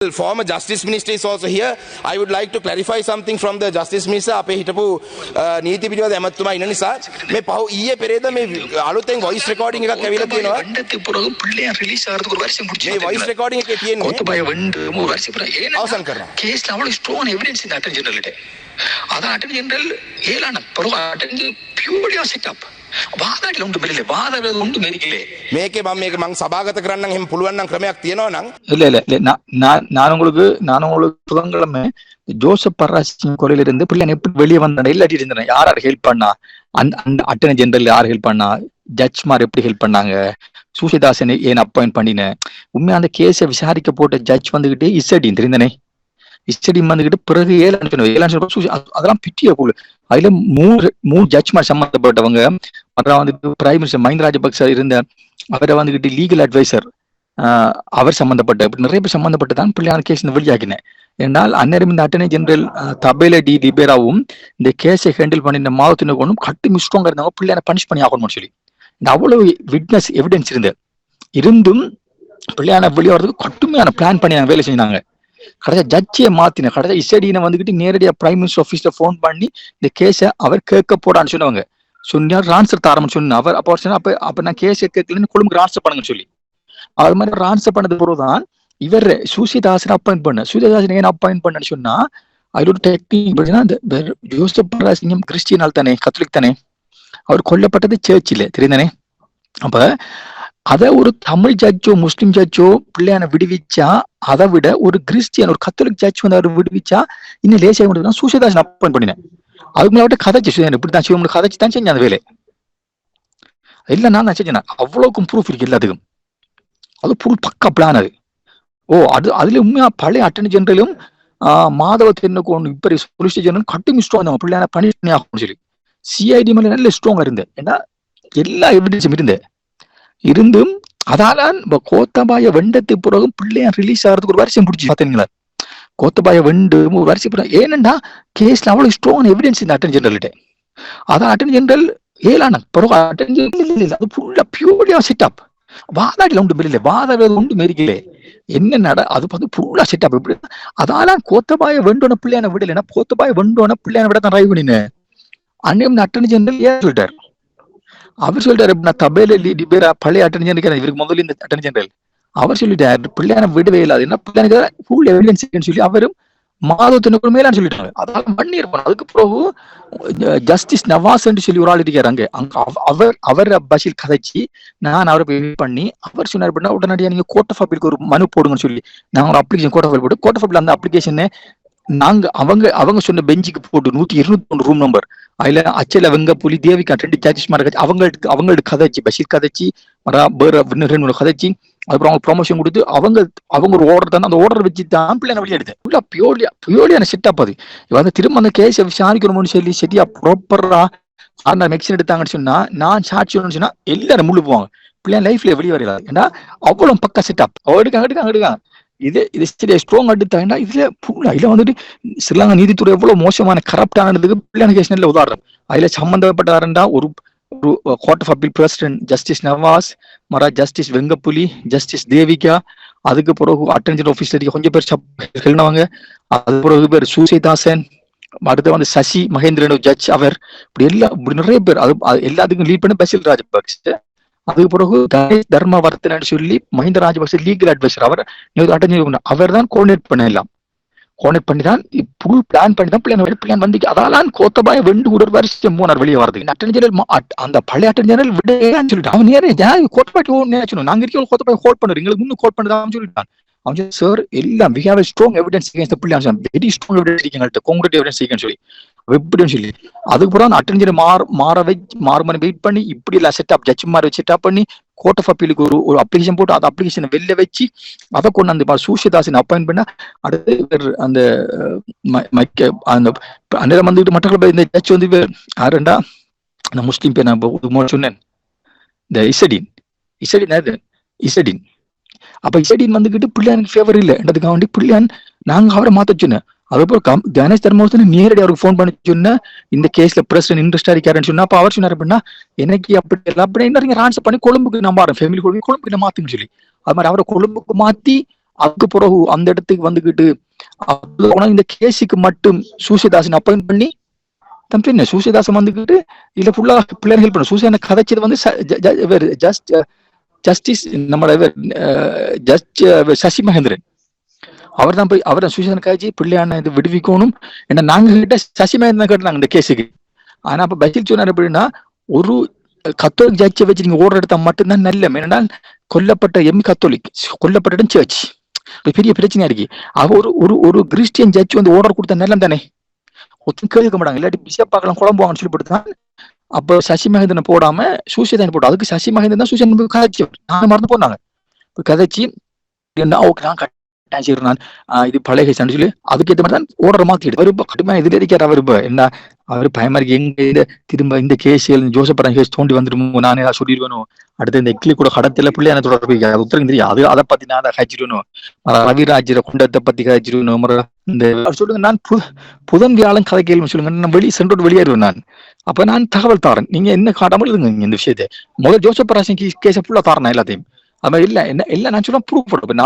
Former Justice Minister is also here. I would like to clarify something from the Justice Minister. අපේ හිටපු නීති පිළිවෙල ඇමතුමා ඉන්න නිසා මේ පහු ඊයේ පෙරේද මේ අලුතෙන් voice recording එකක් ඇවිල්ලා තියෙනවා. வெண்டத்து பிறகு பிள்ளையா ரிலீஸ் ஆகிறதுக்கு ஒரு வருஷம் முடிச்சு. මේ voice recording එකේ තියෙන්නේ කොතබය වෙண்டு ஒரு வருஷம் பிறகு අවසන් කරනවා. கேஸ்ல அவ்வளவு ஸ்ட்ராங் எவிடன்ஸ் இந்த அட்டர்னி ஜெனரல்ட்ட. අද අටර්නි ජෙනරල් ඒලන පරව අටර්නි පියුර්ලි සෙටප්. වාදයට උන්ට මෙල්ලේ වාදවල උන්ට මෙරිකලේ මේකේ මම සභාගත කරන්නම් එහෙම පුළුවන් නම් ක්‍රමයක් තියෙනවා නම් இல்ல நான் உங்களுக்கு புதன்கிழமை ஜோசப் பராசிங் கொலையில இருந்து பிள்ளைங்க எப்படி வெளியே வந்தானே இல்லாட்டி இருந்தேன் யார் ஹெல்ப் பண்ணா அந்த அட்டர்னி ஜெனரல் யார் ஹெல்ப் பண்ணா ஜட்ஜ்மார் எப்படி ஹெல்ப் பண்ணாங்க சூசிதாசனை ஏன் அப்பாயிண்ட் பண்ணினேன் உண்மையா அந்த கேஸை விசாரிக்க போட்ட ஜட்ஜ் வந்துகிட்டு இசடி தெரிந்தனே இஸ்டடி வந்துகிட்டு பிறகு ஏழு அதெல்லாம் பிட்டிய கூழ் அதுல மூணு ஜட்ஜ்மார் சம்பந்தப்பட்டவங்க அப்புறம் வந்துட்டு பிரைம் மினிஸ்டர் மஹிந்த ராஜபக்ச இருந்த அவரை வந்துகிட்டு லீகல் அட்வைசர் அவர் சம்பந்தப்பட்ட இப்படி நிறைய பேர் சம்பந்தப்பட்டுதான் பிள்ளையான கேஸ் வெளியாகினேன் என்றால் அந்நேரம் இந்த அட்டர்னி ஜெனரல் தபேல டி லிபேராவும் இந்த கேஸை ஹேண்டில் பண்ணின மாவத்தினும் கட்டு மிஸ்ட்ராங்கா இருந்தாங்க பிள்ளையான பனிஷ் பண்ணி ஆகணும்னு சொல்லி இந்த அவ்வளவு விட்னஸ் எவிடன்ஸ் இருந்தும் பிள்ளையான வெளியே வரதுக்கு கட்டுமையான பிளான் பண்ணி வேலை செஞ்சாங்க கடைசியா ஜட்ஜியை மாத்தின கடைசியா இசடினை வந்துகிட்டு நேரடியா பிரைம் மினிஸ்டர் ஆபீஸ்ல போன் பண்ணி இந்த கேஸை அவர் கேட்க போடான்னு சொன்னவங்க சொன்னா ஆன்சர் தாரம்னு சொன்ன அவர் அப்ப சொன்னா அப்ப நான் கேஸ் கேட்கலன்னு கொழும்புக்கு ஆன்சர் பண்ணுங்கன்னு சொல்லி அது மாதிரி ஆன்சர் பண்ணது பிறகுதான் இவர் சூசிதாசனை அப்பாயிண்ட் பண்ண சூசிதாசனை ஏன் அப்பாயிண்ட் பண்ணு சொன்னா அதோட டெக்னிக் ஜோசப் பராசிங்கம் கிறிஸ்டியனால் தானே கத்தோலிக் தானே அவர் கொல்லப்பட்டது சர்ச்சில் தெரியுதானே அப்ப அத ஒரு தமிழ் ஜட்ஜோ முஸ்லிம் ஜட்ஜோ பிள்ளையான விடுவிச்சா அதை விட ஒரு கிறிஸ்டியன் ஒரு கத்தோலிக் ஜட்ஜ் வந்து அவர் விடுவிச்சா இன்னும் லேசாக முடியும் சூசிதாசன் அப்பாயிண்ட் பண்ணினேன் அதுக்கு மேல கதைச்சு இப்படிதான் சிவன் கதைச்சு தான் செஞ்சேன் அந்த வேலை இல்ல நான் செஞ்சேன் அவ்வளவுக்கும் ப்ரூஃப் இருக்கு எல்லாத்துக்கும் அது ஃபுல் பக்கா பிளான் அது அதுல உண்மையா பழைய அட்டர்னி ஜெனரலும் மாதவ தென்னுக்கு ஒன்று இப்ப போலீஸ் ஜெனரல் கட்டு மிஸ்ட்ராங் பிள்ளையான பணி ஆகணும்னு சொல்லி சிஐடி மேல நல்ல ஸ்ட்ராங்கா இருந்தேன் ஏன்னா எல்லா எவிடன்ஸும் இருந்தும் அதால கோத்தபாய வெண்டத்து பிறகு பிள்ளையா ரிலீஸ் ஆகிறதுக்கு ஒரு வருஷம் பிடிச்சி பாத்தீங்களா கோத்தபாய வெண்டு ஒரு வருஷம் பிறகு ஏனண்டா கேஸ்ல அவ்வளவு ஸ்ட்ராங் எவிடன்ஸ் இந்த அட்டர்னி ஜெனரல்கிட்ட அதான் அட்டர்னி ஜெனரல் ஏலான பிறகு அட்டர்னி ஜெனரல் அது ஃபுல்லா பியூர்லியா செட்டப் வாதாடில உண்டு மெல்ல வாதாடுறது உண்டு மெரிக்கலே என்ன அது பார்த்து ஃபுல்லா செட்டப் எப்படி அதால கோத்தபாய வெண்டோன பிள்ளையான விட இல்லைன்னா கோத்தபாய வெண்டோன பிள்ளையான விட தான் ட்ரைவ் பண்ணினேன் அன்னையும் அட்டர்னி ஜெனரல் ஏன் சொல்லிட்டாரு அவர் சொல்லிட்டாரு நான் தபேல லிபேரா பழைய அட்டர்னி ஜெனரல் இவருக்கு முதல்ல இந்த அட்டர்னி ஜெனரல் அவர் சொல்லிட்டாரு பிள்ளையான விடவே இல்லாது என்ன பிள்ளையானுக்கு ஃபுல் எவிடன்ஸ் சொல்லி அவரும் மாதத்தினுக்கு மேலான்னு சொல்லிட்டாங்க அதாவது பண்ணி இருப்பாங்க அதுக்கு பிறகு ஜஸ்டிஸ் நவாஸ் சொல்லி ஒரு ஆள் இருக்காரு அவர் பஷீர் கதைச்சு நான் அவரை பண்ணி அவர் சொன்னார் அப்படின்னா உடனடியாக நீங்க கோர்ட் ஆஃப் அப்பீலுக்கு ஒரு மனு போடுங்கன்னு சொல்லி நாங்க ஒரு அப்ளிகேஷன் கோர்ட் ஆஃப் அப்பீல் போட்டு கோர்ட் ஆஃப் அப்பீல் அந்த அப்ளிகேஷனை நாங்க அவங்க சொன்ன பெஞ்சுக்கு போட்டு 121 ரூம் நம்பர் அதுல அச்சல வெங்க புலி தேவிகா 2 ஜட்ஜஸ் மாதிரி அவங்களுக்கு கதைச்சு பஷீர் கதைச்சு ரெண்டு கதைச்சு அதுக்கப்புறம் அவங்க ப்ரொமோஷன் கொடுத்து அவங்க ஒரு ஆர்டர் தான் அந்த ஆர்டர் வச்சு தான் பிள்ளைங்க வெளியே எடுத்தேன் ஃபுல்லா பியூர்லியான செட்டப் அது வந்து திரும்ப அந்த கேஸை விசாரிக்கணும்னு சொல்லி சரியா ப்ராப்பரா மெக்சின் எடுத்தாங்கன்னு சொன்னா நான் சாட்சி சொன்னா எல்லாரும் முழு போவாங்க பிள்ளைங்க லைஃப்ல வெளியே வரையாது ஏன்னா அவ்வளவு பக்கா செட்டப் எடுக்காங்க இது சரியா ஸ்ட்ராங் எடுத்தாங்கன்னா இதுல வந்துட்டு ஸ்ரீலங்கா நீதித்துறை எவ்வளவு மோசமான கரப்ட் ஆனதுக்கு பிள்ளைங்க கேஸ் நல்ல உதாரணம் அதுல சம்பந்தப்பட்டாருண்டா ஒரு court of appeal president justice Nawaz justice Vengappuli justice Devika அதுக்கு பிறகு அட்டர்னி ஜெனரல் ஆபீஸ்ல கொஞ்சம் பேர் எழுந்தவங்க அது பிறகு பேர் சூசிதாசன் அடுத்து வந்து சசி மகேந்திரன் ஜட்ஜ் அவர் இப்படி நிறைய பேர் அது எல்லாத்துக்கும் லீட் பண்ண பசில் ராஜபக்ச அதுக்கு பிறகு கணேஷ் தர்மவர்த்தன் சொல்லி மஹிந்த ராஜபக்ச லீகல் அட்வைசர் அவர் தான் கோஆர்டினேட் பண்ணி தான் ஃபுல் பிளான் பண்ணி தான் பிளான் வந்து அதான் கோத்தபாய வெண்டு ஒரு வருஷம் போனார் வெளியே வரதுக்கு அட்டர்னி ஜெனரல் அந்த பழைய அட்டர்னி ஜெனரல் விடையான்னு சொல்லிட்டு அவன் நேரம் கோத்தபாய் நாங்க இருக்க கோத்தபாய் ஹோல்ட் பண்ணுறோம் எங்களுக்கு முன்னு ஹோல்ட் பண்ணுதான் சொல்லிட்டான் அவன் சார் எல்லாம் we have a strong evidence against the பிள்ளைங்க வெரி ஸ்ட்ராங் எவிடன்ஸ் இருக்கீங்கள்ட்ட கான்கிரீட் எவிடன்ஸ் இருக்கீங்கன்னு சொல்லி எப்படின்னு சொல்லி அதுக்கப்புறம் அட்டர்னி ஜெனரல் மாற வெயிட் பண்ணி இப்படி எல்லாம் செட்டப் ஜட்ஜ் மாதிரி செட்டப் பண்ணி கோர்ட் ஆஃப் அப்பீலுக்கு ஒரு அப்ளிகேஷன் போட்டு அந்த அப்ளிகேஷனை வெளில வச்சு அதை கொண்டு அந்த சூசிதாசன் அப்பாயிண்ட் பண்ண அடுத்து அந்த அந்நேரம் வந்துட்டு மற்ற இந்த ஜட்ஜ் வந்து யாருண்டா அந்த முஸ்லீம் பேர் நான் சொன்னேன் இந்த இசடின் அப்ப இசடின் வந்துகிட்டு பிள்ளையானுக்கு ஃபேவர் இல்லை என்றதுக்காக வேண்டி பிள்ளையான் நாங்க அவரை மாத்த சொன்னேன் அதுக்கப்புறம் கணேஷ் தர்மவர்த்தன் நேரடி அவருக்கு போன் பண்ணி சொன்ன இந்த கேஸ்ல பிரசிடன்ட் இன்ட்ரெஸ்டா இருக்காருன்னு சொன்னா அப்ப அவர் சொன்னார் அப்படின்னா எனக்கு அப்படி ஆன்சர் பண்ணி கொழும்புக்கு நான் மாறேன் ஃபேமிலி கொழும்புக்கு மாத்துன்னு சொல்லி அது மாதிரி அவரை கொழும்புக்கு மாத்தி அதுக்கு பிறகு அந்த இடத்துக்கு வந்துகிட்டு இந்த கேஸுக்கு மட்டும் சூசிதாசன் அப்பாயிண்ட் பண்ணி தம்பி என்ன சூசிதாசன் வந்துகிட்டு இல்ல ஃபுல்லா பிள்ளைகள் ஹெல்ப் பண்ண சூசிதாசன் கதைச்சது வந்து ஜஸ்டிஸ் நம்மளோட ஜஸ்ட் சசி மகேந்திரன் அவர் தான் போய் அவரை சூசிதாசன் காய்ச்சி பிள்ளையான இது விடுவிக்கணும் ஏன்னா நாங்க கிட்ட சசி மகேந்திரன் கேட்டாங்க இந்த கேஸுக்கு. ஆனா அப்ப பசில் சொன்னார் எப்படின்னா ஒரு கத்தோலிக் ஜட்ஜை வச்சு நீங்க ஓடுற எடுத்தா மட்டும்தான் நல்ல. ஏன்னா கொல்லப்பட்ட கத்தோலிக் கொல்லப்பட்ட இடம் சர்ச் பெரிய பிரச்சனையா இருக்கு. அவ ஒரு கிறிஸ்டியன் ஜட்ஜ் வந்து ஓர்டர் கொடுத்த நல்லம் தானே ஒருத்தன் கேட்க மாட்டாங்க. இல்லாட்டி பிஷப் பார்க்கலாம் குழம்புவாங்கன்னு சொல்லி போட்டுதான் அப்ப சசி மகேந்திரன் போடாம சூசியதான் போட்டோம். அதுக்கு சசி மகேந்திரன் தான் சூசியன் கதைச்சு நானும் மறந்து போனாங்க கதைச்சு ஓகே நான் கட்டாச்சு நான் இது பழைய கேஸ் சொல்லி அதுக்கு ஏற்ற மாதிரி தான் ஓர்டர் மாத்திட்டு அவரு கடுமையா இதுல இருக்காரு. அவரு என்ன அவரு பயமா இருக்கு எங்க திரும்ப இந்த கேஸுகள் ஜோசப் கேஸ் தோண்டி வந்துருமோ நான் ஏதாவது சொல்லிடுவேணும் அடுத்து இந்த இட்லி கூட கடத்தில பிள்ளையான தொடர்பு உத்தரவு தெரியும் அது அதை பத்தி நான் அதை கழிச்சிடணும் ரவிராஜர குண்டத்தை பத்தி கழிச்சிடணும் இந்த சொல்லுங்க நான் புதன் வியாழன் கதை கேள்வி சொல்லுங்க நான் சென்றோடு வெளியேறுவேன் நான். அப்ப நான் தகவல் தாரேன் நீங்க என்ன காட்டாமல் இருங்க இந்த விஷயத்தை முதல் ஜோசப் கேஸை ஃபுல்லா தாரேன் எல்லாத்தையும் அது மாதிரி இல்ல என்ன எல்லாம் நான் சொல்ல ப்ரூவ் பண்ணுவேன்.